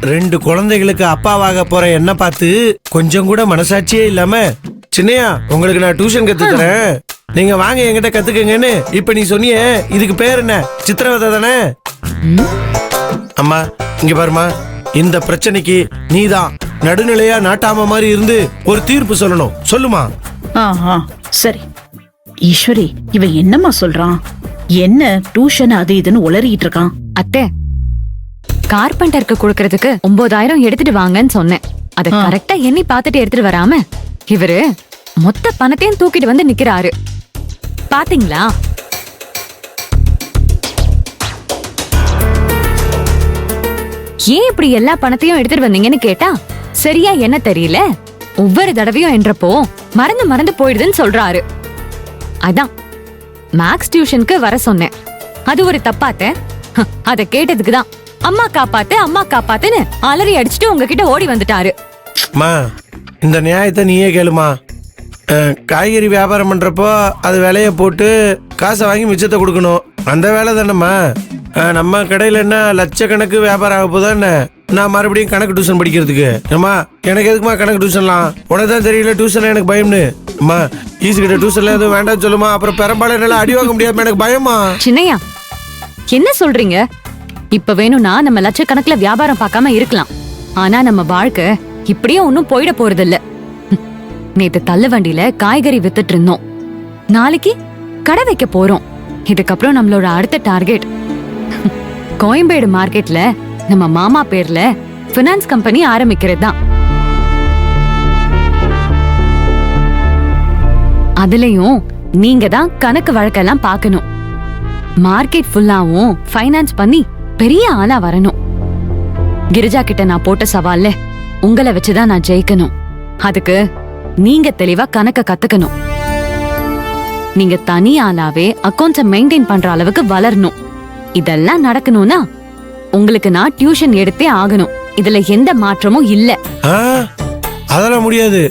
2 குழந்தைகளுக்கு அப்பாவாக போற என்ன பார்த்து கொஞ்சம் கூட மனசாட்சியே இல்லாம, சின்னையா உங்களுக்கு நான் டியூஷன் கத்து தரேன், நீங்க வாங்க என்கிட்ட கத்துக்கங்கன்னு இப்ப நீ சொன்னியே, இதுக்கு பேர் என்ன? சித்திரவதை தானே? அம்மா இங்க பாருமா, இந்த பிரச்சனைக்கு நீதான் நடுநிலையா நாட்டாம மாதிரி இருந்து ஒரு தீர்ப்பு சொல்லணும். சொல்லுமா. சரி ஈஸ்வரி, இவன் என்னம்மா சொல்றான்? என்ன டியூஷன் அது இதுன்னு உளறிட்டு இருக்கான்? அத்தை, கார்பெண்டருக்கு கொடுக்கறதுக்கு 9,000 எடுத்துட்டு வாங்கன்னு சொன்னேன். அத கரெக்டா எண்ணி பாத்துட்டு எடுத்துட்டு வராம இவரு மொத்த பணத்தையும் தூக்கிட்டு வந்து நிக்கிறாரு. பாத்தீங்களா? ஏன் இப்படி எல்லா பணத்தையும் எடுத்துட்டு வந்தீங்கன்னு கேட்டா, சரியா என்ன தெரியல, ஒவ்வொரு தடவையும் என்றப்போ மறந்து போயிடுதுன்னு சொல்றாரு. அதான் மேக்ஸ் டியூஷனுக்கு வர சொன்னேன். அது ஒரு தப்பாத்த? அத கேட்டதுக்குதான் அம்மா காப்பாத்துன்னு அலறி அடிச்சுட்டு உங்ககிட்ட ஓடி வந்துட்டாரு. இந்த நியாயத்தை நீயே கேளுமா. காய்கறி வியாபாரம் பண்றப்போ அது விலைய போட்டு காசை வாங்கி மிச்சத்தை கொடுக்கணும். அந்த வேலை தானேம்மா. நம்ம கடையில என்ன லட்சக்கணக்கு வியாபாரம் ஆக போதா என்ன? நான் மறுபடியும் கணக்கு டியூஷன் படிக்கிறதுக்கு அம்மா எனக்கு எதுக்குமா கணக்கு டியூஷன்லாம்? உனக்கு தான் தெரியல டியூஷன் எனக்கு பயம்னு. அம்மா ஈஸி கிட்ட டியூஷன்ல எதுவும் வேண்டாம் சொல்லுமா, அப்புறம் பெரும்பாலும் என்னால அடி வாங்க முடியாது, எனக்கு பயமா. சின்னையா என்ன சொல்றீங்க? இப்ப வேணும்னா நம்ம லட்சக்கணக்குல வியாபாரம் பார்க்காம இருக்கலாம். ஆனா நம்ம வாழ்க்கை இப்படியே ஒன்னும் போயிட போறது இல்ல. நேத்து தள்ளு வண்டியில காய்கறி வித்துட்டு இருந்தோம், நாளைக்கு கடை வைக்க போறோம். இதுக்கப்புறம் நம்மளோட அடுத்த டார்கெட் கோயம்பேடு மார்க்கெட்ல நம்ம மாமா பேர்ல பினான்ஸ் கம்பெனி ஆரம்பிக்கிறது தான். அதுலயும் நீங்க தான் கணக்கு வழக்கெல்லாம் பார்க்கணும். மார்க்கெட் ஃபுல்லாவும் ஃபைனான்ஸ் பண்ணி பெரிய ஆளா வரணும். கிரிஜா கிட்ட நான் போட்ட சவால்ல உங்களை வச்சுதான் நான் ஜெயிக்கணும். அதுக்கு நீங்க தெளிவா கணக்க கத்துக்கணும். நீங்க தனி ஆளாவே அக்கௌண்ட்ஸ மெயின்டைன் பண்ற அளவுக்கு வளரணும். இதெல்லாம் நடக்கணும்னா உங்களுக்கு நான் டியூஷன் எடுத்தே ஆகணும். இதுல எந்த மாற்றமும் இல்ல. அதெல்லாம் முடியாது.